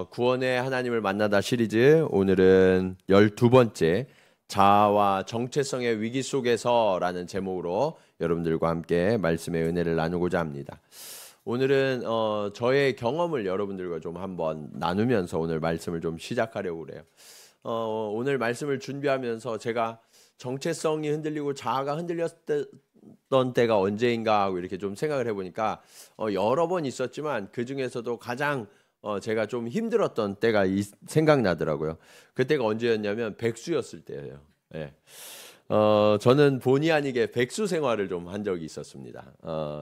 구원의 하나님을 만나다 시리즈 오늘은 12번째 자아와 정체성의 위기 속에서라는 제목으로 여러분들과 함께 말씀의 은혜를 나누고자 합니다. 오늘은 저의 경험을 여러분들과 좀 한번 나누면서 오늘 말씀을 좀 시작하려고 그래요. 오늘 말씀을 준비하면서 제가 정체성이 흔들리고 자아가 흔들렸던 때가 언제인가 하고 이렇게 좀 생각을 해보니까 여러 번 있었지만 그 중에서도 가장 제가 좀 힘들었던 때가 생각나더라고요. 그때가 언제였냐면 백수였을 때예요. 예. 저는 본의 아니게 백수 생활을 좀 한 적이 있었습니다.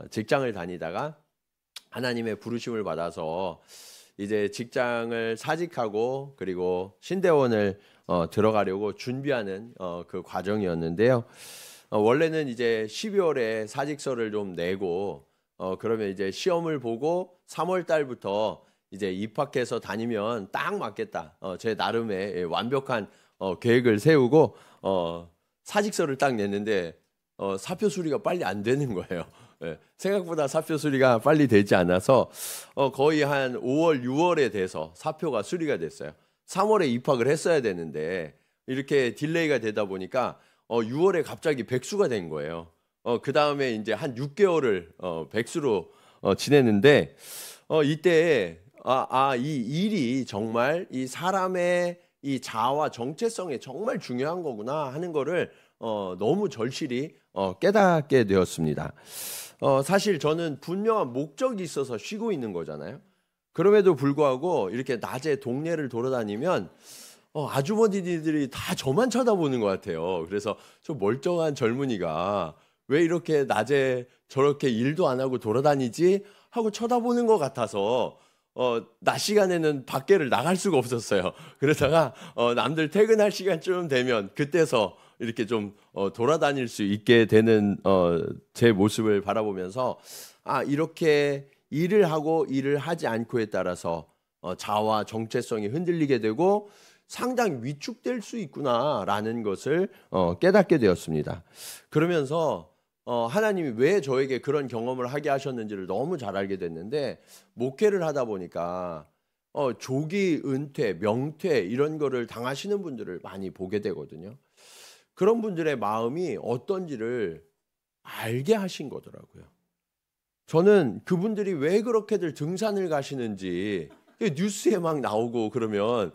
직장을 다니다가 하나님의 부르심을 받아서 이제 직장을 사직하고 그리고 신대원을 들어가려고 준비하는 그 과정이었는데요. 원래는 이제 12월에 사직서를 좀 내고 그러면 이제 시험을 보고 3월 달부터 이제 입학해서 다니면 딱 맞겠다. 제 나름의 완벽한 계획을 세우고 사직서를 딱 냈는데 사표 수리가 빨리 안 되는 거예요. 예, 생각보다 사표 수리가 빨리 되지 않아서 거의 한 5월, 6월에 돼서 사표가 수리가 됐어요. 3월에 입학을 했어야 되는데 이렇게 딜레이가 되다 보니까 6월에 갑자기 백수가 된 거예요. 그 다음에 이제 한 6개월을 백수로 지냈는데 이때 이 일이 정말 이 사람의 이 자아와 정체성에 정말 중요한 거구나 하는 거를 너무 절실히 깨닫게 되었습니다. 사실 저는 분명한 목적이 있어서 쉬고 있는 거잖아요. 그럼에도 불구하고 이렇게 낮에 동네를 돌아다니면 아주머니들이 다 저만 쳐다보는 것 같아요. 그래서 저 멀쩡한 젊은이가 왜 이렇게 낮에 저렇게 일도 안 하고 돌아다니지 하고 쳐다보는 것 같아서 낮 시간에는 밖에를 나갈 수가 없었어요. 그러다가 남들 퇴근할 시간쯤 되면 그때서 이렇게 좀 돌아다닐 수 있게 되는 제 모습을 바라보면서 이렇게 일을 하고 일을 하지 않고에 따라서 자아와 정체성이 흔들리게 되고 상당히 위축될 수 있구나라는 것을 깨닫게 되었습니다. 그러면서 하나님이 왜 저에게 그런 경험을 하게 하셨는지를 너무 잘 알게 됐는데 목회를 하다 보니까 조기 은퇴, 명퇴 이런 거를 당하시는 분들을 많이 보게 되거든요. 그런 분들의 마음이 어떤지를 알게 하신 거더라고요. 저는 그분들이 왜 그렇게들 등산을 가시는지 뉴스에 막 나오고 그러면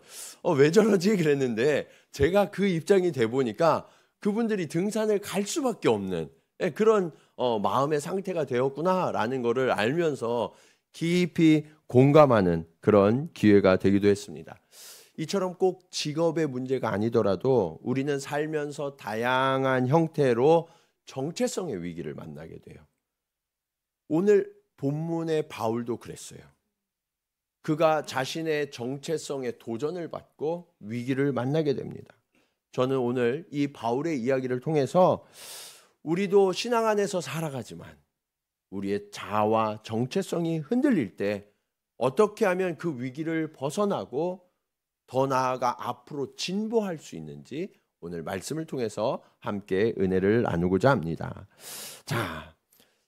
왜 저러지 그랬는데 제가 그 입장이 돼 보니까 그분들이 등산을 갈 수밖에 없는 그런 마음의 상태가 되었구나라는 거를 알면서 깊이 공감하는 그런 기회가 되기도 했습니다. 이처럼 꼭 직업의 문제가 아니더라도 우리는 살면서 다양한 형태로 정체성의 위기를 만나게 돼요. 오늘 본문의 바울도 그랬어요. 그가 자신의 정체성에 도전을 받고 위기를 만나게 됩니다. 저는 오늘 이 바울의 이야기를 통해서 우리도 신앙 안에서 살아가지만 우리의 자아와 정체성이 흔들릴 때 어떻게 하면 그 위기를 벗어나고 더 나아가 앞으로 진보할 수 있는지 오늘 말씀을 통해서 함께 은혜를 나누고자 합니다. 자,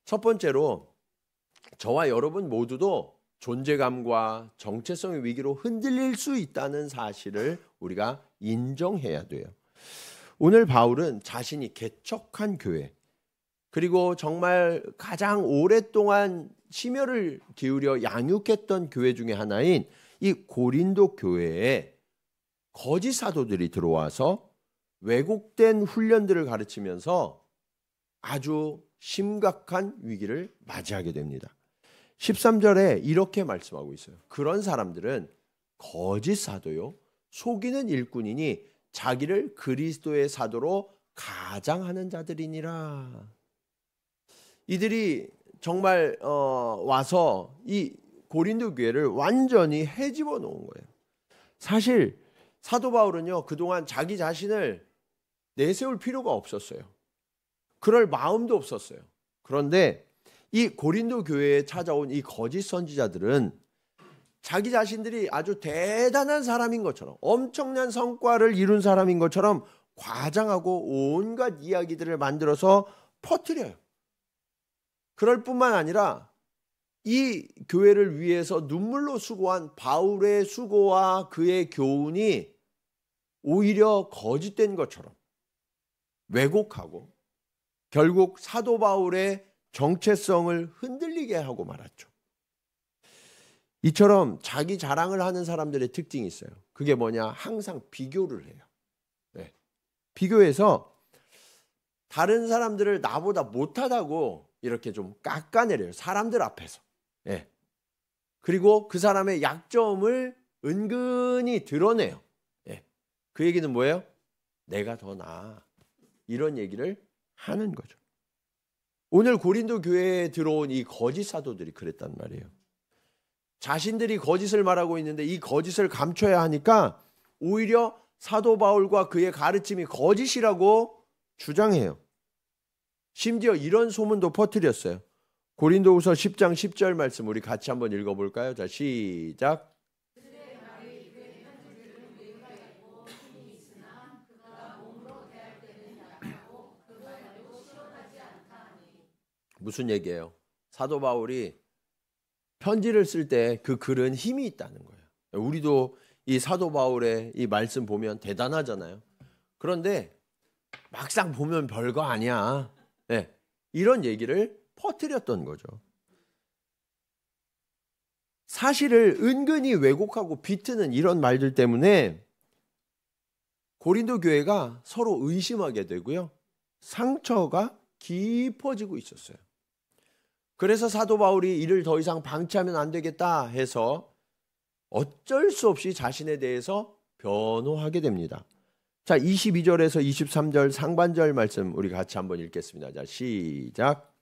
첫 번째로 저와 여러분 모두도 존재감과 정체성의 위기로 흔들릴 수 있다는 사실을 우리가 인정해야 돼요. 오늘 바울은 자신이 개척한 교회 그리고 정말 가장 오랫동안 심혈을 기울여 양육했던 교회 중에 하나인 이 고린도 교회에 거짓 사도들이 들어와서 왜곡된 훈련들을 가르치면서 아주 심각한 위기를 맞이하게 됩니다. 13절에 이렇게 말씀하고 있어요. 그런 사람들은 거짓 사도요 속이는 일꾼이니 자기를 그리스도의 사도로 가장하는 자들이니라. 이들이 정말 와서 이 고린도 교회를 완전히 헤집어 놓은 거예요. 사실 사도 바울은요 그동안 자기 자신을 내세울 필요가 없었어요. 그럴 마음도 없었어요. 그런데 이 고린도 교회에 찾아온 이 거짓 선지자들은 자기 자신들이 아주 대단한 사람인 것처럼 엄청난 성과를 이룬 사람인 것처럼 과장하고 온갖 이야기들을 만들어서 퍼뜨려요. 그럴 뿐만 아니라 이 교회를 위해서 눈물로 수고한 바울의 수고와 그의 교훈이 오히려 거짓된 것처럼 왜곡하고 결국 사도 바울의 정체성을 흔들리게 하고 말았죠. 이처럼 자기 자랑을 하는 사람들의 특징이 있어요. 그게 뭐냐? 항상 비교를 해요. 네. 비교해서 다른 사람들을 나보다 못하다고 이렇게 좀 깎아내려요. 사람들 앞에서. 네. 그리고 그 사람의 약점을 은근히 드러내요. 네. 그 얘기는 뭐예요? 내가 더 나아. 이런 얘기를 하는 거죠. 오늘 고린도 교회에 들어온 이 거짓 사도들이 그랬단 말이에요. 자신들이 거짓을 말하고 있는데 이 거짓을 감춰야 하니까 오히려 사도 바울과 그의 가르침이 거짓이라고 주장해요. 심지어 이런 소문도 퍼뜨렸어요. 고린도후서 10장 10절 말씀 우리 같이 한번 읽어볼까요? 자, 시작. 무슨 얘기예요? 사도 바울이 편지를 쓸 때 그 글은 힘이 있다는 거예요. 우리도 이 사도 바울의 이 말씀 보면 대단하잖아요. 그런데 막상 보면 별거 아니야. 네, 이런 얘기를 퍼뜨렸던 거죠. 사실을 은근히 왜곡하고 비트는 이런 말들 때문에 고린도 교회가 서로 의심하게 되고요. 상처가 깊어지고 있었어요. 그래서 사도 바울이 이를 더 이상 방치하면 안 되겠다 해서 어쩔 수 없이 자신에 대해서 변호하게 됩니다. 자, 22절에서 23절 상반절 말씀 우리 같이 한번 읽겠습니다. 자, 시작.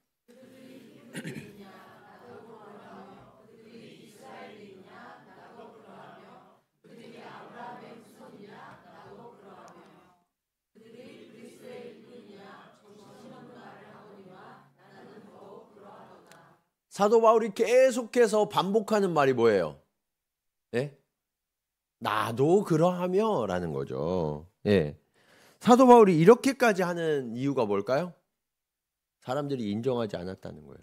사도 바울이 계속해서 반복하는 말이 뭐예요? 예? 나도 그러하며 라는 거죠. 예. 사도 바울이 이렇게까지 하는 이유가 뭘까요? 사람들이 인정하지 않았다는 거예요.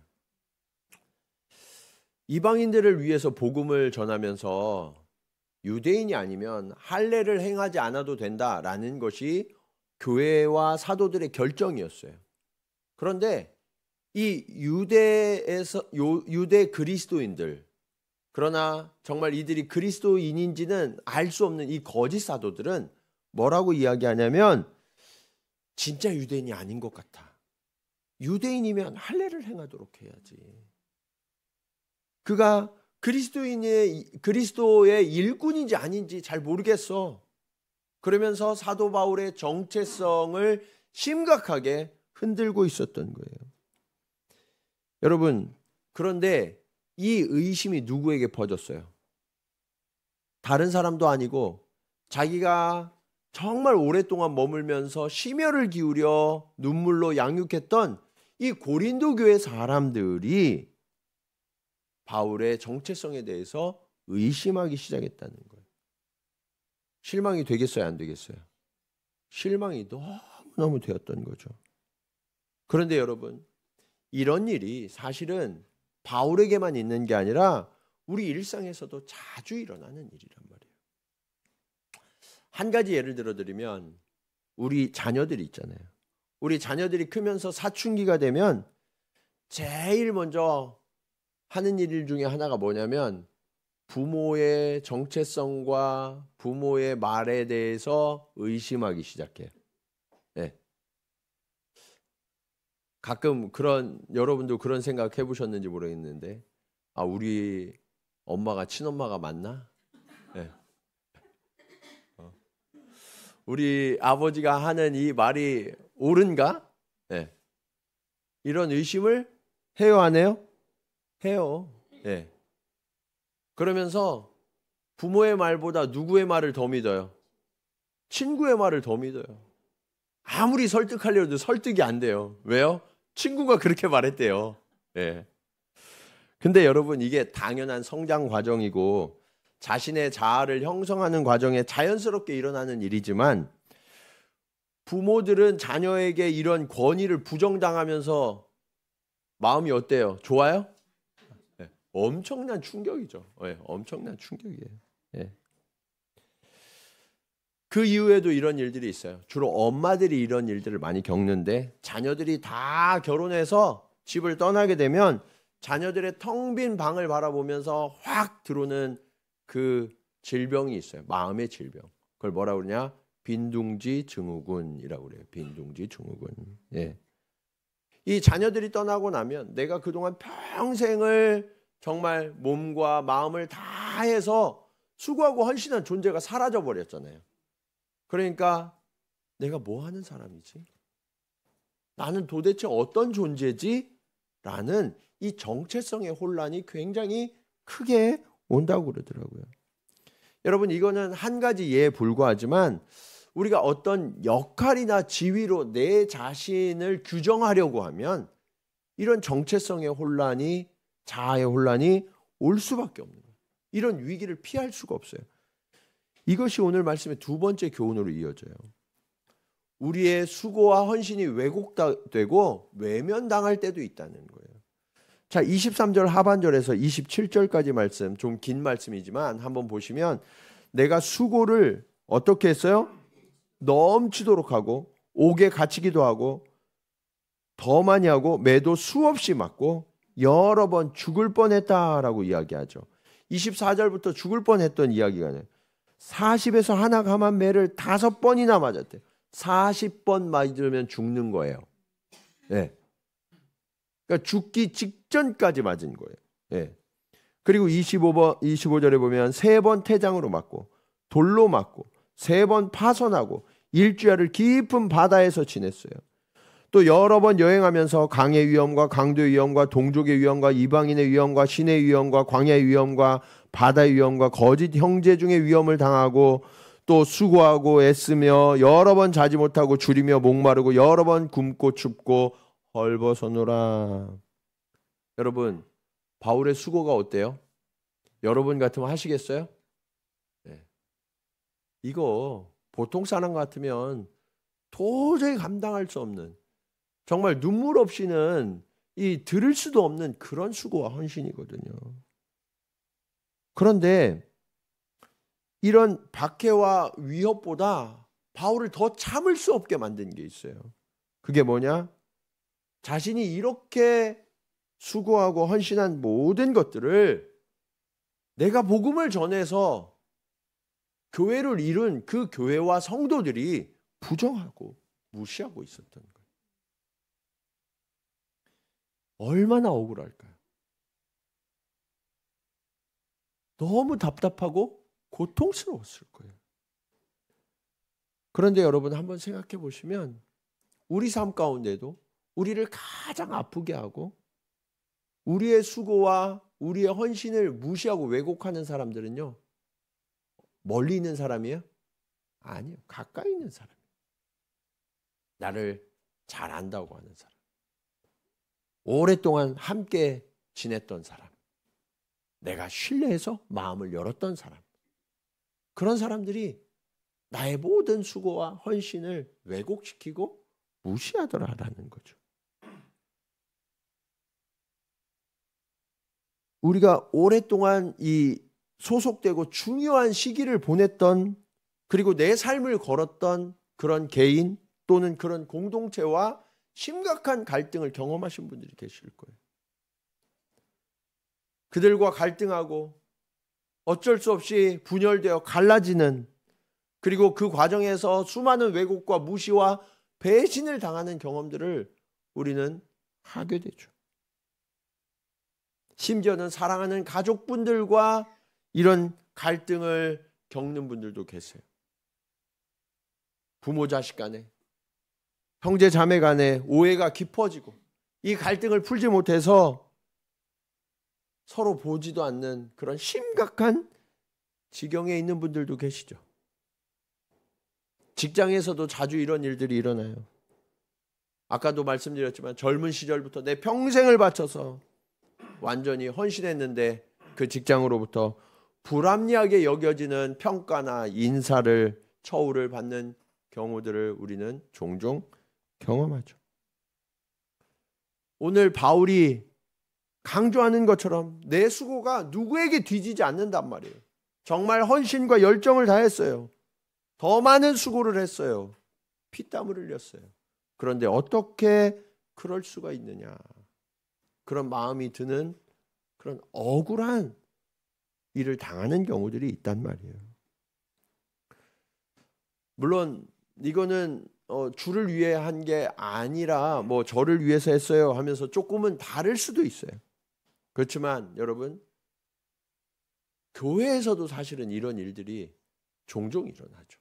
이방인들을 위해서 복음을 전하면서 유대인이 아니면 할례를 행하지 않아도 된다라는 것이 교회와 사도들의 결정이었어요. 그런데 이 유대 그리스도인들, 그러나 정말 이들이 그리스도인인지는 알 수 없는 이 거짓 사도들은 뭐라고 이야기하냐면 진짜 유대인이 아닌 것 같아. 유대인이면 할례를 행하도록 해야지. 그가 그리스도의 일꾼인지 아닌지 잘 모르겠어. 그러면서 사도 바울의 정체성을 심각하게 흔들고 있었던 거예요. 여러분, 그런데 이 의심이 누구에게 퍼졌어요? 다른 사람도 아니고 자기가 정말 오랫동안 머물면서 심혈을 기울여 눈물로 양육했던 이 고린도 교회 사람들이 바울의 정체성에 대해서 의심하기 시작했다는 거예요. 실망이 되겠어요, 안 되겠어요? 실망이 너무너무 되었던 거죠. 그런데 여러분, 이런 일이 사실은 바울에게만 있는 게 아니라 우리 일상에서도 자주 일어나는 일이란 말이에요. 한 가지 예를 들어드리면 우리 자녀들이 있잖아요. 우리 자녀들이 크면서 사춘기가 되면 제일 먼저 하는 일 중에 하나가 뭐냐면 부모의 정체성과 부모의 말에 대해서 의심하기 시작해요. 네. 가끔 여러분도 그런 생각 해보셨는지 모르겠는데, 우리 엄마가 친엄마가 맞나? 네. 우리 아버지가 하는 이 말이 옳은가? 네. 이런 의심을 해요, 안 해요? 해요. 네. 그러면서 부모의 말보다 누구의 말을 더 믿어요? 친구의 말을 더 믿어요. 아무리 설득하려도 설득이 안 돼요. 왜요? 친구가 그렇게 말했대요. 예. 근데 여러분, 이게 당연한 성장 과정이고 자신의 자아를 형성하는 과정에 자연스럽게 일어나는 일이지만 부모들은 자녀에게 이런 권위를 부정당하면서 마음이 어때요? 좋아요? 네. 엄청난 충격이죠. 예, 엄청난 충격이에요. 예. 그 이후에도 이런 일들이 있어요. 주로 엄마들이 이런 일들을 많이 겪는데 자녀들이 다 결혼해서 집을 떠나게 되면 자녀들의 텅 빈 방을 바라보면서 확 들어오는 그 질병이 있어요. 마음의 질병. 그걸 뭐라 그러냐? 빈둥지 증후군이라고 그래요. 빈둥지 증후군. 예. 이 자녀들이 떠나고 나면 내가 그동안 평생을 정말 몸과 마음을 다해서 수고하고 헌신한 존재가 사라져 버렸잖아요. 그러니까 내가 뭐 하는 사람이지? 나는 도대체 어떤 존재지? 라는 이 정체성의 혼란이 굉장히 크게 온다고 그러더라고요. 여러분, 이거는 한 가지 예에 불과하지만 우리가 어떤 역할이나 지위로 내 자신을 규정하려고 하면 이런 정체성의 혼란이, 자아의 혼란이 올 수밖에 없는 거예요. 이런 위기를 피할 수가 없어요. 이것이 오늘 말씀의 두 번째 교훈으로 이어져요. 우리의 수고와 헌신이 왜곡되고 외면당할 때도 있다는 거예요. 자, 23절 하반절에서 27절까지 말씀, 좀 긴 말씀이지만 한번 보시면 내가 수고를 어떻게 했어요? 넘치도록 하고 옥에 갇히기도 하고 더 많이 하고 매도 수없이 맞고 여러 번 죽을 뻔했다라고 이야기하죠. 24절부터 죽을 뻔했던 이야기가 나요. 40에서 하나 감한 매를 5번이나 맞았대요. 40번 맞으면 죽는 거예요. 네. 그러니까 죽기 직전까지 맞은 거예요. 네. 그리고 25절에 보면 3번 태장으로 맞고 돌로 맞고 3번 파손하고 일주일을 깊은 바다에서 지냈어요. 또 여러 번 여행하면서 강의 위험과 강도의 위험과 동족의 위험과 이방인의 위험과 신의 위험과 광야의 위험과 바다의 위험과 거짓 형제 중의 위험을 당하고 또 수고하고 애쓰며 여러 번 자지 못하고 줄이며 목마르고 여러 번 굶고 춥고 헐벗어노라. 여러분, 바울의 수고가 어때요? 여러분 같으면 하시겠어요? 네. 이거 보통 사람 같으면 도저히 감당할 수 없는, 정말 눈물 없이는 들을 수도 없는 그런 수고와 헌신이거든요. 그런데 이런 박해와 위협보다 바울을 더 참을 수 없게 만든 게 있어요. 그게 뭐냐? 자신이 이렇게 수고하고 헌신한 모든 것들을 내가 복음을 전해서 교회를 이룬 그 교회와 성도들이 부정하고 무시하고 있었던 거예요. 얼마나 억울할까요? 너무 답답하고 고통스러웠을 거예요. 그런데 여러분 한번 생각해 보시면 우리 삶 가운데도 우리를 가장 아프게 하고 우리의 수고와 우리의 헌신을 무시하고 왜곡하는 사람들은요, 멀리 있는 사람이에요? 아니요, 가까이 있는 사람이에요. 나를 잘 안다고 하는 사람, 오랫동안 함께 지냈던 사람, 내가 신뢰해서 마음을 열었던 사람, 그런 사람들이 나의 모든 수고와 헌신을 왜곡시키고 무시하더라라는 거죠. 우리가 오랫동안 이 소속되고 중요한 시기를 보냈던, 그리고 내 삶을 걸었던 그런 개인 또는 그런 공동체와 심각한 갈등을 경험하신 분들이 계실 거예요. 그들과 갈등하고 어쩔 수 없이 분열되어 갈라지는, 그리고 그 과정에서 수많은 왜곡과 무시와 배신을 당하는 경험들을 우리는 하게 되죠. 심지어는 사랑하는 가족분들과 이런 갈등을 겪는 분들도 계세요. 부모 자식 간에, 형제 자매 간에 오해가 깊어지고 이 갈등을 풀지 못해서 서로 보지도 않는 그런 심각한 지경에 있는 분들도 계시죠. 직장에서도 자주 이런 일들이 일어나요. 아까도 말씀드렸지만 젊은 시절부터 내 평생을 바쳐서 완전히 헌신했는데 그 직장으로부터 불합리하게 여겨지는 평가나 인사를, 처우를 받는 경우들을 우리는 종종 경험하죠. 오늘 바울이 강조하는 것처럼 내 수고가 누구에게 뒤지지 않는단 말이에요. 정말 헌신과 열정을 다했어요. 더 많은 수고를 했어요. 피땀을 흘렸어요. 그런데 어떻게 그럴 수가 있느냐. 그런 마음이 드는 그런 억울한 일을 당하는 경우들이 있단 말이에요. 물론 이거는 주를 위해 한 게 아니라 뭐 저를 위해서 했어요 하면서 조금은 다를 수도 있어요. 그렇지만 여러분, 교회에서도 사실은 이런 일들이 종종 일어나죠.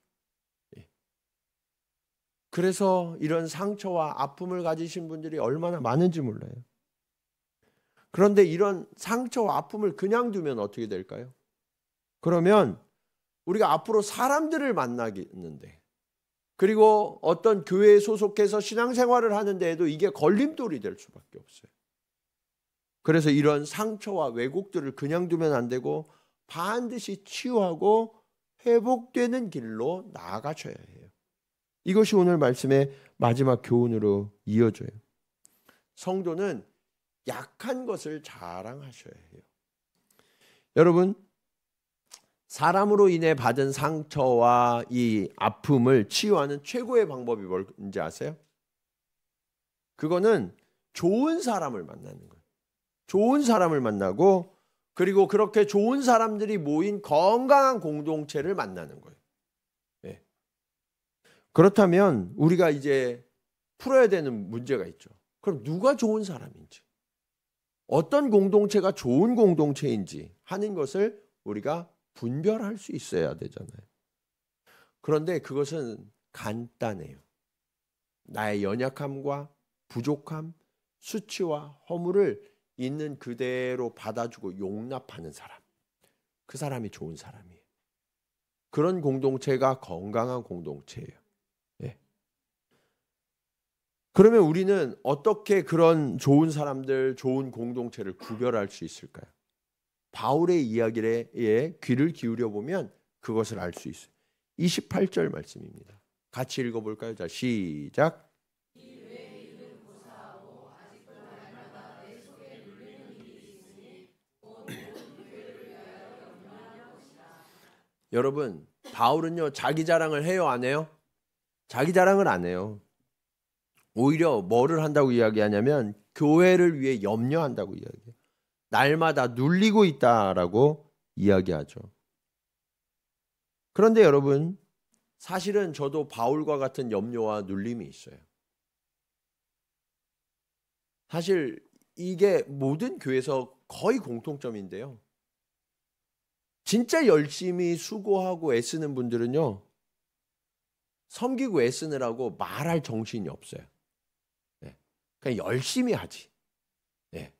그래서 이런 상처와 아픔을 가지신 분들이 얼마나 많은지 몰라요. 그런데 이런 상처와 아픔을 그냥 두면 어떻게 될까요? 그러면 우리가 앞으로 사람들을 만나겠는데, 그리고 어떤 교회에 소속해서 신앙생활을 하는 데에도 이게 걸림돌이 될 수밖에 없어요. 그래서 이런 상처와 왜곡들을 그냥 두면 안 되고 반드시 치유하고 회복되는 길로 나아가셔야 해요. 이것이 오늘 말씀의 마지막 교훈으로 이어져요. 성도는 약한 것을 자랑하셔야 해요. 여러분, 사람으로 인해 받은 상처와 이 아픔을 치유하는 최고의 방법이 뭔지 아세요? 그거는 좋은 사람을 만나는 거예요. 좋은 사람을 만나고, 그리고 그렇게 좋은 사람들이 모인 건강한 공동체를 만나는 거예요. 네. 그렇다면 우리가 이제 풀어야 되는 문제가 있죠. 그럼 누가 좋은 사람인지, 어떤 공동체가 좋은 공동체인지 하는 것을 우리가 분별할 수 있어야 되잖아요. 그런데 그것은 간단해요. 나의 연약함과 부족함, 수치와 허물을 있는 그대로 받아주고 용납하는 사람, 그 사람이 좋은 사람이에요. 그런 공동체가 건강한 공동체예요. 네. 그러면 우리는 어떻게 그런 좋은 사람들, 좋은 공동체를 구별할 수 있을까요? 바울의 이야기에 귀를 기울여 보면 그것을 알 수 있어요. 28절 말씀입니다. 같이 읽어볼까요? 자, 시작. 여러분, 바울은요, 자기 자랑을 해요, 안 해요? 자기 자랑을 안 해요. 오히려 뭐를 한다고 이야기하냐면 교회를 위해 염려한다고 이야기해요. 날마다 눌리고 있다라고 이야기하죠. 그런데 여러분, 사실은 저도 바울과 같은 염려와 눌림이 있어요. 사실 이게 모든 교회에서 거의 공통점인데요. 진짜 열심히 수고하고 애쓰는 분들은요, 섬기고 애쓰느라고 말할 정신이 없어요. 네. 그냥 열심히 하지. 네.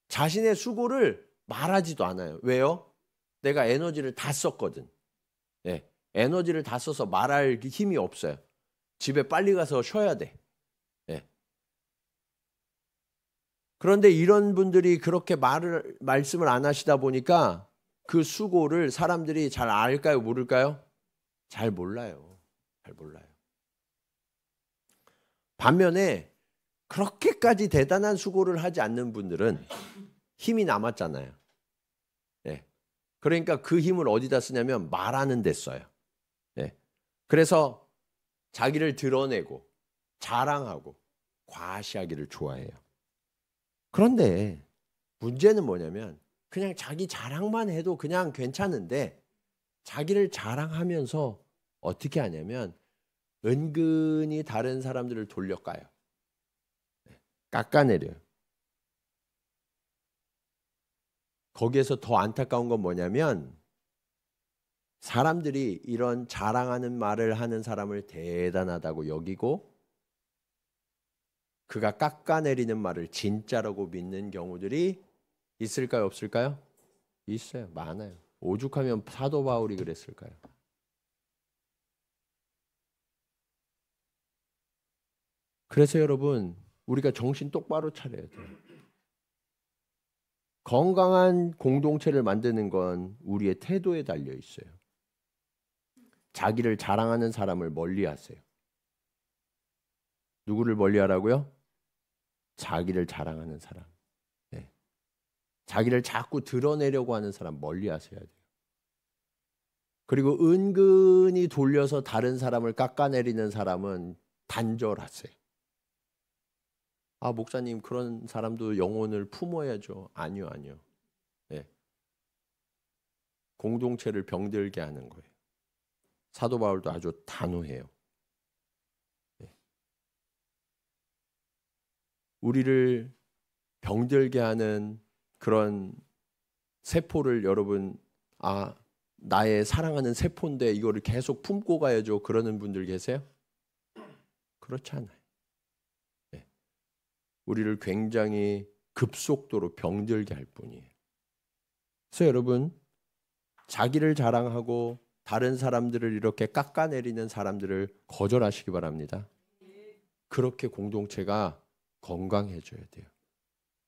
자신의 수고를 말하지도 않아요. 왜요? 내가 에너지를 다 썼거든. 네. 에너지를 다 써서 말할 힘이 없어요. 집에 빨리 가서 쉬어야 돼. 네. 그런데 이런 분들이 그렇게 말씀을 안 하시다 보니까 그 수고를 사람들이 잘 알까요? 모를까요? 잘 몰라요. 잘 몰라요. 반면에 그렇게까지 대단한 수고를 하지 않는 분들은 힘이 남았잖아요. 네. 그러니까 그 힘을 어디다 쓰냐면 말하는 데 써요. 네. 그래서 자기를 드러내고 자랑하고 과시하기를 좋아해요. 그런데 문제는 뭐냐면 그냥 자기 자랑만 해도 그냥 괜찮은데 자기를 자랑하면서 어떻게 하냐면 은근히 다른 사람들을 돌려까요. 깎아내려요. 거기에서 더 안타까운 건 뭐냐면 사람들이 이런 자랑하는 말을 하는 사람을 대단하다고 여기고 그가 깎아내리는 말을 진짜라고 믿는 경우들이 있을까요? 없을까요? 있어요. 많아요. 오죽하면 사도 바울이 그랬을까요? 그래서 여러분, 우리가 정신 똑바로 차려야 돼요. 건강한 공동체를 만드는 건 우리의 태도에 달려 있어요. 자기를 자랑하는 사람을 멀리하세요. 누구를 멀리하라고요? 자기를 자랑하는 사람. 네. 자기를 자꾸 드러내려고 하는 사람 멀리 하셔야 돼요. 그리고 은근히 돌려서 다른 사람을 깎아내리는 사람은 단절하세요. 아, 목사님 그런 사람도 영혼을 품어야죠. 아니요, 아니요. 예. 공동체를 병들게 하는 거예요. 사도 바울도 아주 단호해요. 예. 우리를 병들게 하는 그런 세포를 여러분, 나의 사랑하는 세포인데 이거를 계속 품고 가야죠. 그러는 분들 계세요? 그렇지 않아요. 네. 우리를 굉장히 급속도로 병들게 할 뿐이에요. 그래서 여러분, 자기를 자랑하고 다른 사람들을 이렇게 깎아내리는 사람들을 거절하시기 바랍니다. 그렇게 공동체가 건강해져야 돼요.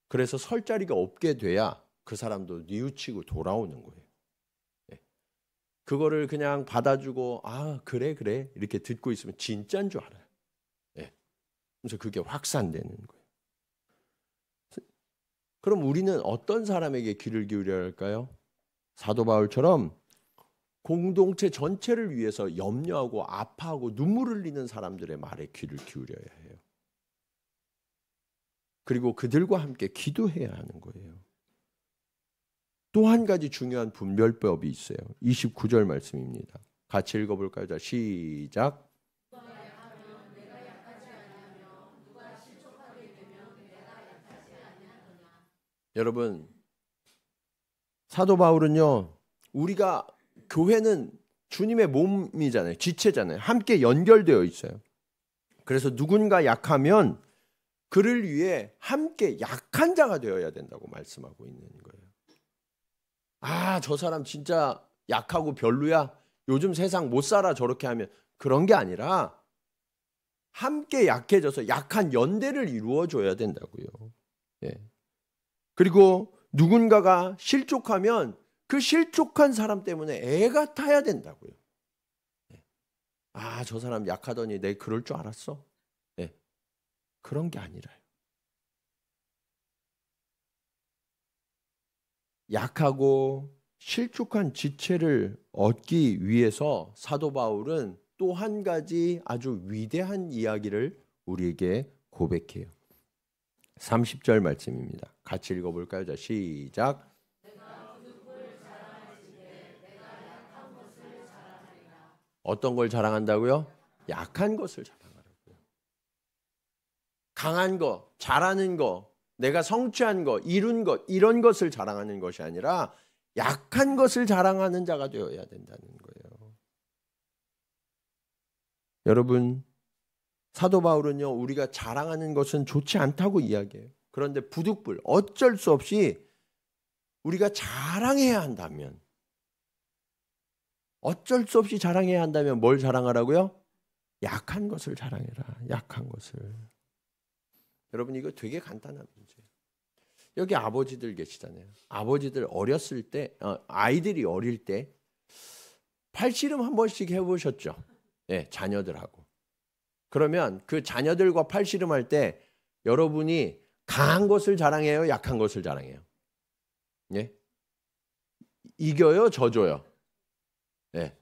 그래서 설 자리가 없게 돼야 그 사람도 뉘우치고 돌아오는 거예요. 그거를 그냥 받아주고 그래 이렇게 듣고 있으면 진짜인 줄 알아요. 예. 그래서 그게 확산되는 거예요. 그럼 우리는 어떤 사람에게 귀를 기울여야 할까요? 사도 바울처럼 공동체 전체를 위해서 염려하고 아파하고 눈물 흘리는 사람들의 말에 귀를 기울여야 해요. 그리고 그들과 함께 기도해야 하는 거예요. 또 한 가지 중요한 분별법이 있어요. 29절 말씀입니다. 같이 읽어볼까요? 자, 시작. 여러분, 사도 바울은요, 우리가 교회는 주님의 몸이잖아요. 지체잖아요. 함께 연결되어 있어요. 그래서 누군가 약하면 그를 위해 함께 약한 자가 되어야 된다고 말씀하고 있는 거예요. 저 사람 진짜 약하고 별로야. 요즘 세상 못 살아 저렇게 하면. 그런 게 아니라 함께 약해져서 약한 연대를 이루어줘야 된다고요. 예. 그리고 누군가가 실족하면 그 실족한 사람 때문에 애가 타야 된다고요. 예. 저 사람 약하더니 내 그럴 줄 알았어. 예. 그런 게 아니라요. 약하고 실족한 지체를 얻기 위해서 사도 바울은 또 한 가지 아주 위대한 이야기를 우리에게 고백해요. 30절 말씀입니다. 같이 읽어볼까요? 자, 시작. 어떤 걸 자랑한다고요? 약한 것을 자랑하라고요. 강한 거, 잘하는 거, 내가 성취한 거, 이룬 것, 이런 것을 자랑하는 것이 아니라 약한 것을 자랑하는 자가 되어야 된다는 거예요. 여러분, 사도 바울은요, 우리가 자랑하는 것은 좋지 않다고 이야기해요. 그런데 부득불 어쩔 수 없이 우리가 자랑해야 한다면, 어쩔 수 없이 자랑해야 한다면 뭘 자랑하라고요? 약한 것을 자랑해라. 약한 것을. 여러분, 이거 되게 간단한 문제예요. 여기 아버지들 계시잖아요. 아버지들 어렸을 때, 아이들이 어릴 때 팔씨름 한 번씩 해보셨죠? 네, 자녀들하고. 그러면 그 자녀들과 팔씨름 할 때 여러분이 강한 것을 자랑해요? 약한 것을 자랑해요? 예? 이겨요? 져줘요? 예.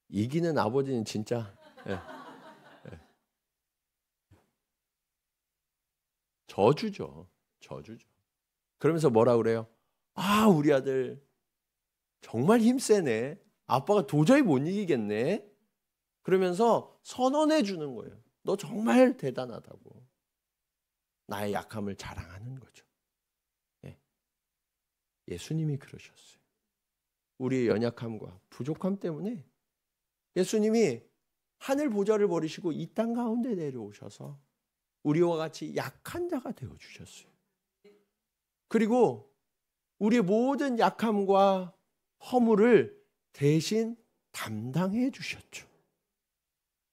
이기는 아버지는 진짜 저주죠. 저주죠. 그러면서 뭐라 그래요? 우리 아들 정말 힘세네. 아빠가 도저히 못 이기겠네. 그러면서 선언해 주는 거예요. 너 정말 대단하다고. 나의 약함을 자랑하는 거죠. 예. 예수님이 그러셨어요. 우리의 연약함과 부족함 때문에 예수님이 하늘 보좌를 버리시고 이 땅 가운데 내려오셔서 우리와 같이 약한 자가 되어주셨어요. 그리고 우리의 모든 약함과 허물을 대신 담당해 주셨죠.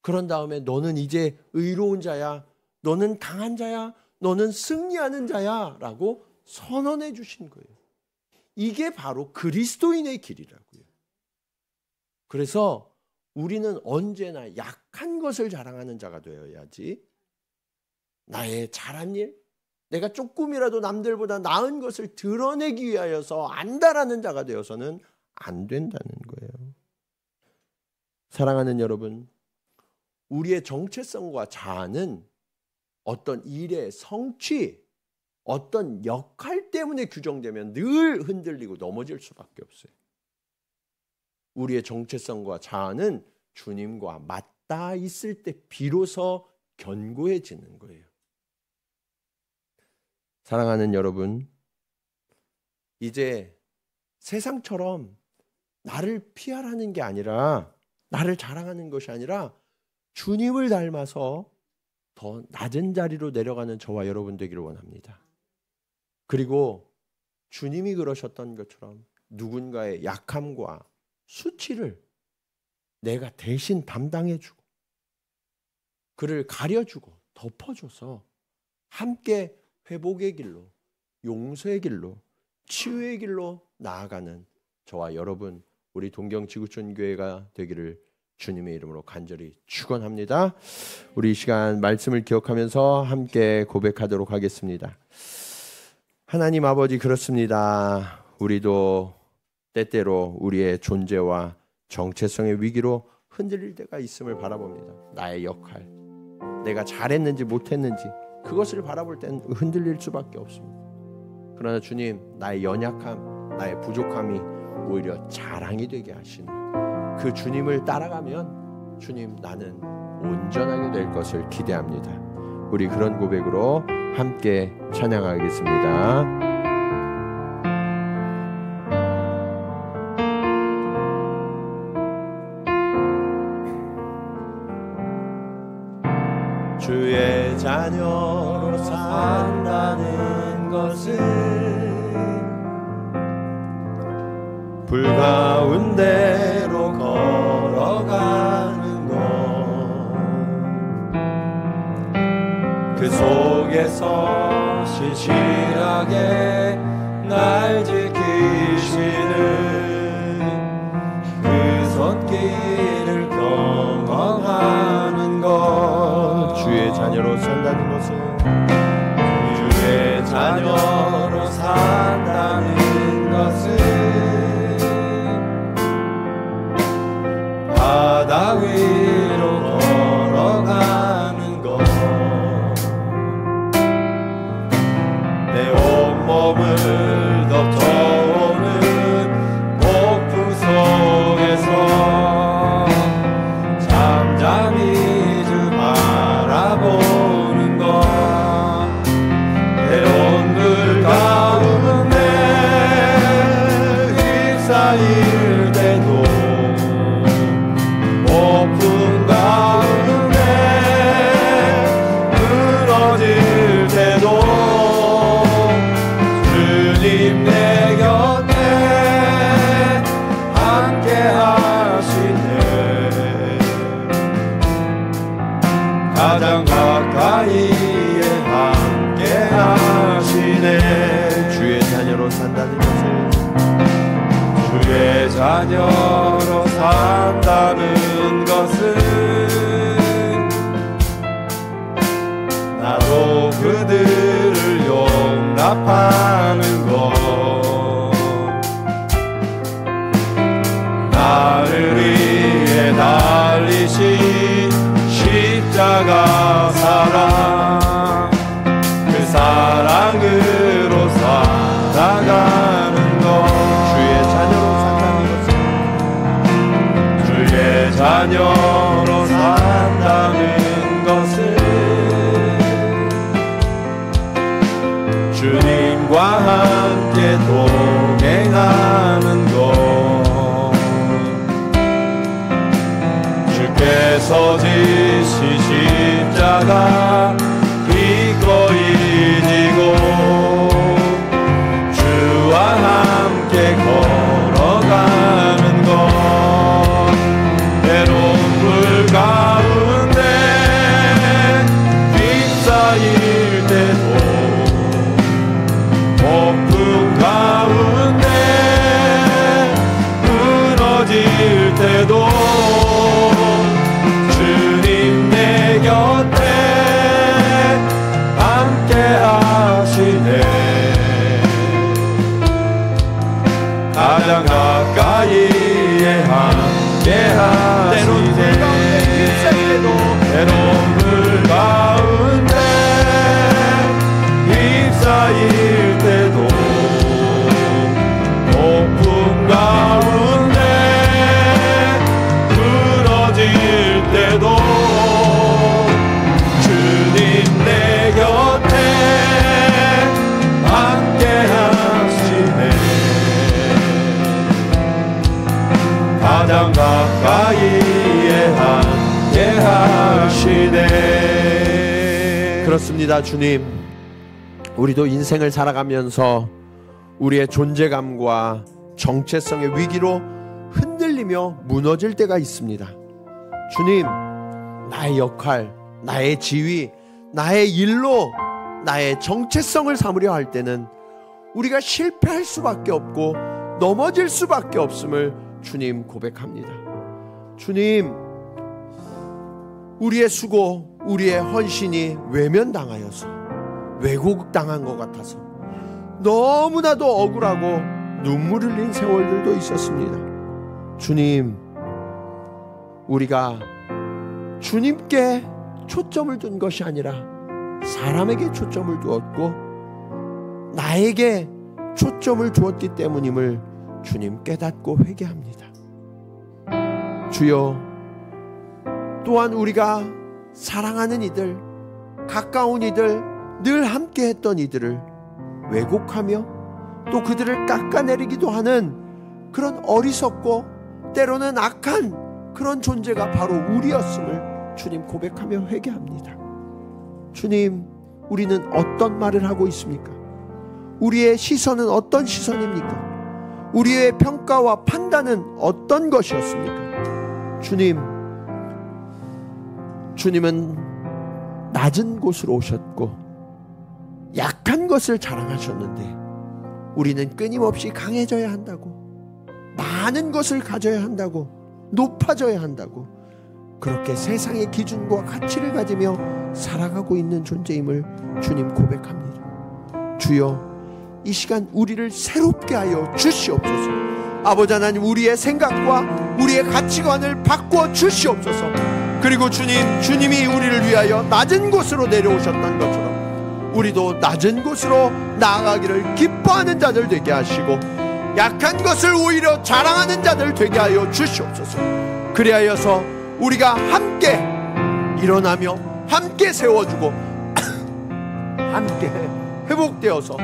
그런 다음에 너는 이제 의로운 자야, 너는 강한 자야, 너는 승리하는 자야 라고 선언해 주신 거예요. 이게 바로 그리스도인의 길이라고요. 그래서 우리는 언제나 약한 것을 자랑하는 자가 되어야지 나의 잘한 일, 내가 조금이라도 남들보다 나은 것을 드러내기 위하여서 안다라는 자가 되어서는 안 된다는 거예요. 사랑하는 여러분, 우리의 정체성과 자아는 어떤 일의 성취, 어떤 역할 때문에 규정되면 늘 흔들리고 넘어질 수밖에 없어요. 우리의 정체성과 자아는 주님과 맞닿아 있을 때 비로소 견고해지는 거예요. 사랑하는 여러분, 이제 세상처럼 나를 피하라는 게 아니라, 나를 자랑하는 것이 아니라 주님을 닮아서 더 낮은 자리로 내려가는 저와 여러분 되기를 원합니다. 그리고 주님이 그러셨던 것처럼 누군가의 약함과 수치를 내가 대신 담당해주고 그를 가려주고 덮어줘서 함께 회복의 길로, 용서의 길로, 치유의 길로 나아가는 저와 여러분, 우리 동경지구촌교회가 되기를 주님의 이름으로 간절히 축원합니다. 우리 이 시간 말씀을 기억하면서 함께 고백하도록 하겠습니다. 하나님 아버지, 그렇습니다. 우리도 때때로 우리의 존재와 정체성의 위기로 흔들릴 때가 있음을 바라봅니다. 나의 역할, 내가 잘했는지 못했는지 그것을 바라볼 땐 흔들릴 수밖에 없습니다. 그러나 주님, 나의 연약함, 나의 부족함이 오히려 자랑이 되게 하시는 그 주님을 따라가면 주님, 나는 온전하게 될 것을 기대합니다. 우리 그런 고백으로 함께 찬양하겠습니다. 주의 자녀로 산다는 것은 불 가운데로 걸어가는 것, 그 속에서 신실하게 날 지키시는 그 손길을 경험하는 것. 주의 자녀로 산다는 것은, 주의 자녀로 산다는 것은 바다 위로 걸어가는 것, 내 온몸을 덮쳐오는 폭풍 속에서 잠잠히 주 바라보는 것, 해온 물 가운데 휩싸일 때도 폭풍 가운데 무너질 때도 주님 내 곁에 함께 하시네. 가장 가까이에 함께 하시네. 주의 자녀로 산다는 것을, 주의 자녀로 산다는 것은 나도 그들을 용납하는 것, 나를 위해 달리신 십자가 사랑, 그 사랑으로 살아가는 것. 주의 자녀로 산다는 것은, 주의 자녀로 산다는 것은 주님과 함께 동행하는 것, 주께서 지신 십자가 기꺼이 지고 주와 함께 걸어가는 것, 외로운 물 가운데 휩싸일 때도 폭풍 가운데 무너질 때도 주님 내 곁에 하시네. 때론 물 가운데 휩싸일 때도 폭풍 가운데 부러질 때도 주님 내 곁에 함께 하시네. 가장 가까이에 함께 하시네. 그렇습니다. 주님, 우리도 인생을 살아가면서 우리의 존재감과 정체성의 위기로 흔들리며 무너질 때가 있습니다. 주님, 나의 역할, 나의 지위, 나의 일로 나의 정체성을 삼으려 할 때는 우리가 실패할 수밖에 없고 넘어질 수밖에 없음을 주님 고백합니다. 주님, 우리의 수고, 우리의 헌신이 외면당하여서 왜곡당한 것 같아서 너무나도 억울하고 눈물 흘린 세월들도 있었습니다. 주님, 우리가 주님께 초점을 둔 것이 아니라 사람에게 초점을 두었고 나에게 초점을 두었기 때문임을 주님 깨닫고 회개합니다. 주여, 또한 우리가 사랑하는 이들, 가까운 이들, 늘 함께 했던 이들을 왜곡하며 또 그들을 깎아내리기도 하는 그런 어리석고 때로는 악한 그런 존재가 바로 우리였음을 주님 고백하며 회개합니다. 주님, 우리는 어떤 말을 하고 있습니까? 우리의 시선은 어떤 시선입니까? 우리의 평가와 판단은 어떤 것이었습니까? 주님은 낮은 곳으로 오셨고 약한 것을 자랑하셨는데 우리는 끊임없이 강해져야 한다고, 많은 것을 가져야 한다고, 높아져야 한다고, 그렇게 세상의 기준과 가치를 가지며 살아가고 있는 존재임을 주님 고백합니다. 주여, 이 시간 우리를 새롭게 하여 주시옵소서. 아버지 하나님, 우리의 생각과 우리의 가치관을 바꾸어 주시옵소서. 그리고 주님이 우리를 위하여 낮은 곳으로 내려오셨던 것처럼 우리도 낮은 곳으로 나아가기를 기뻐하는 자들 되게 하시고 약한 것을 오히려 자랑하는 자들 되게 하여 주시옵소서. 그리하여서 우리가 함께 일어나며 함께 세워주고 함께 회복되어서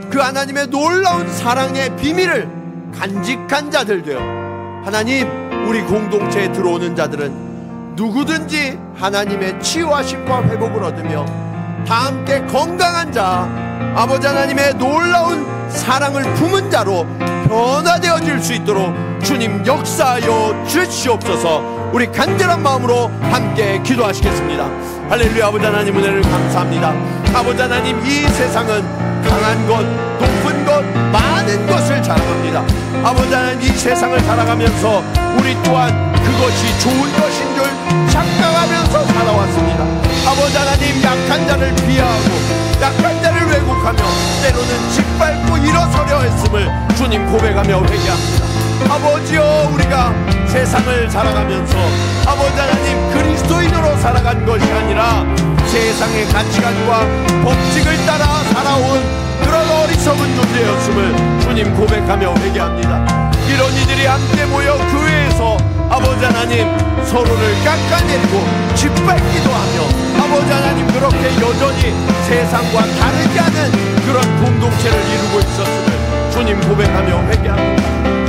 그 하나님의 놀라운 사랑의 비밀을 간직한 자들 되어 하나님, 우리 공동체에 들어오는 자들은 누구든지 하나님의 치유하심과 회복을 얻으며 다 함께 건강한 자, 아버지 하나님의 놀라운 사랑을 품은 자로 변화되어질 수 있도록 주님 역사하여 주시옵소서. 우리 간절한 마음으로 함께 기도하시겠습니다. 할렐루야. 아버지 하나님, 은혜를 감사합니다. 아버지 하나님, 이 세상은 강한 것, 높은 것, 많은 것을 자랑합니다. 아버지 하나님, 이 세상을 살아가면서 우리 또한 그것이 좋은 것인 줄 착각하면서 살아왔습니다. 아버지 하나님, 약한 자를 비하하고 약한 자를 왜곡하며 때로는 짓밟고 일어서려 했음을 주님 고백하며 회개합니다. 아버지여, 우리가 세상을 살아가면서 아버지 하나님, 그리스도인으로 살아간 것이 아니라 세상의 가치관과 법칙을 따라 살아온 그런 어리석은 존재였음을 주님 고백하며 회개합니다. 이런 이들이 함께 모여 교회에서 아버지 하나님, 서로를 깎아내리고 짓밟기도 하며 아버지 하나님, 그렇게 여전히 세상과 다르지 않은 그런 공동체를 이루고 있었음을 주님 고백하며 회개합니다.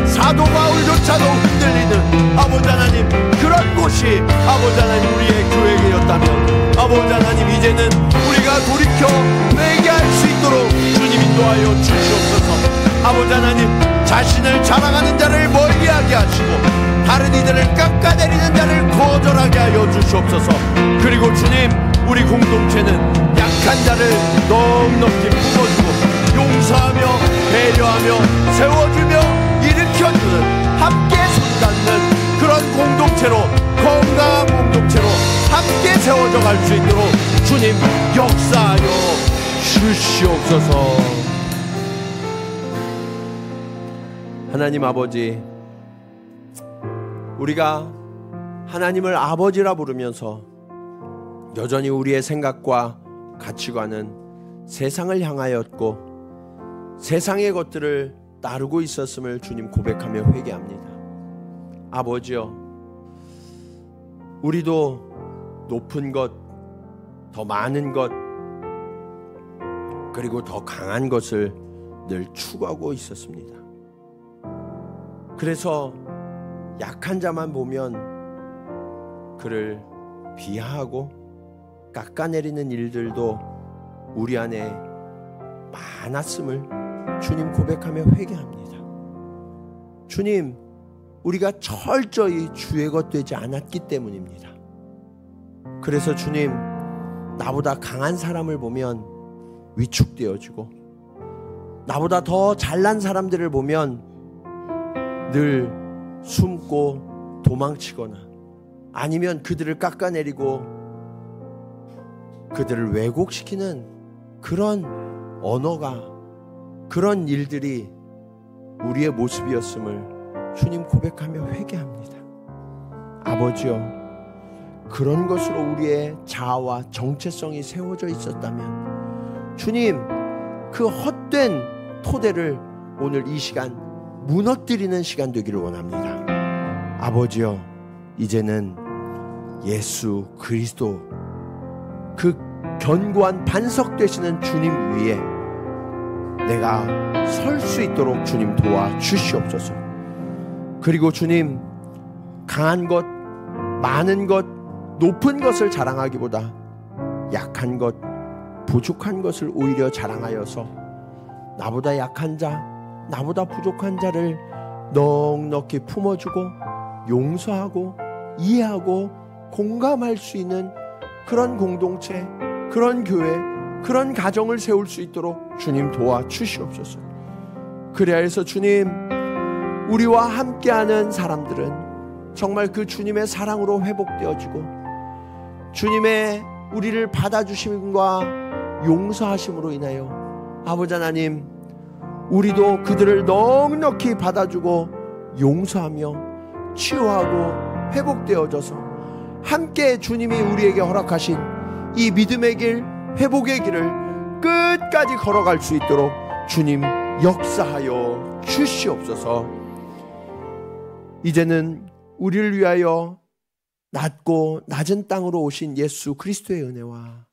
사도 바울조차도 흔들리는 아버지 하나님, 그런 곳이 아버지 하나님 우리의 교회였다면 아버지 하나님, 이제는 우리가 돌이켜 회개할 수 있도록 주님 인도하여 주시옵소서. 아버지 하나님, 자신을 자랑하는 자를 멀리하게 하시고 다른 이들을 깎아내리는 자를 거절하게 하여 주시옵소서. 그리고 주님, 우리 공동체는 약한 자를 넉넉히 품어주고 용서하며 배려하며 세워주며 일으켜주는, 함께 손닿는 그런 공동체로, 건강한 공동체로 함께 세워져 갈 수 있도록 주님 역사하여 주시옵소서. 하나님 아버지, 우리가 하나님을 아버지라 부르면서 여전히 우리의 생각과 가치관은 세상을 향하였고 세상의 것들을 따르고 있었음을 주님 고백하며 회개합니다. 아버지여, 우리도 높은 것, 더 많은 것, 그리고 더 강한 것을 늘 추구하고 있었습니다. 그래서 약한 자만 보면 그를 비하하고 깎아내리는 일들도 우리 안에 많았음을 주님 고백하며 회개합니다. 주님, 우리가 철저히 주의 것 되지 않았기 때문입니다. 그래서 주님, 나보다 강한 사람을 보면 위축되어지고 나보다 더 잘난 사람들을 보면 늘 숨고 도망치거나 아니면 그들을 깎아내리고 그들을 왜곡시키는 그런 언어가, 그런 일들이 우리의 모습이었음을 주님 고백하며 회개합니다. 아버지여, 그런 것으로 우리의 자아와 정체성이 세워져 있었다면 주님, 그 헛된 토대를 오늘 이 시간 무너뜨리는 시간 되기를 원합니다. 아버지여, 이제는 예수 그리스도 그 견고한 반석 되시는 주님 위에 내가 설 수 있도록 주님 도와주시옵소서. 그리고 주님, 강한 것, 많은 것, 높은 것을 자랑하기보다 약한 것, 부족한 것을 오히려 자랑하여서 나보다 약한 자, 나보다 부족한 자를 넉넉히 품어주고 용서하고 이해하고 공감할 수 있는 그런 공동체, 그런 교회, 그런 가정을 세울 수 있도록 주님 도와주시옵소서. 그래야 해서 주님, 우리와 함께하는 사람들은 정말 그 주님의 사랑으로 회복되어지고 주님의 우리를 받아주심과 용서하심으로 인하여 아버지 하나님, 우리도 그들을 넉넉히 받아주고 용서하며 치유하고 회복되어져서 함께 주님이 우리에게 허락하신 이 믿음의 길, 회복의 길을 끝까지 걸어갈 수 있도록 주님 역사하여 주시옵소서. 이제는 우리를 위하여 낮고 낮은 땅으로 오신 예수 그리스도의 은혜와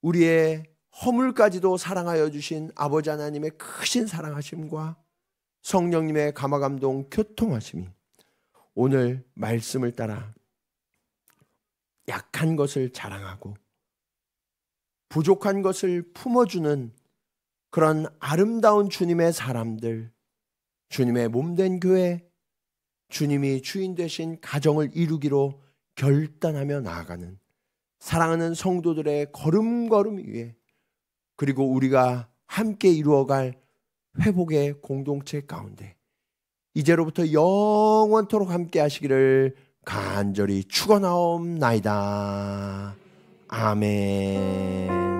우리의 허물까지도 사랑하여 주신 아버지 하나님의 크신 사랑하심과 성령님의 감화감동 교통하심이 오늘 말씀을 따라 약한 것을 자랑하고 부족한 것을 품어주는 그런 아름다운 주님의 사람들, 주님의 몸된 교회, 주님이 주인 되신 가정을 이루기로 결단하며 나아가는 사랑하는 성도들의 걸음걸음 위에, 그리고 우리가 함께 이루어갈 회복의 공동체 가운데 이제로부터 영원토록 함께 하시기를 간절히 축원하옵나이다. 아멘.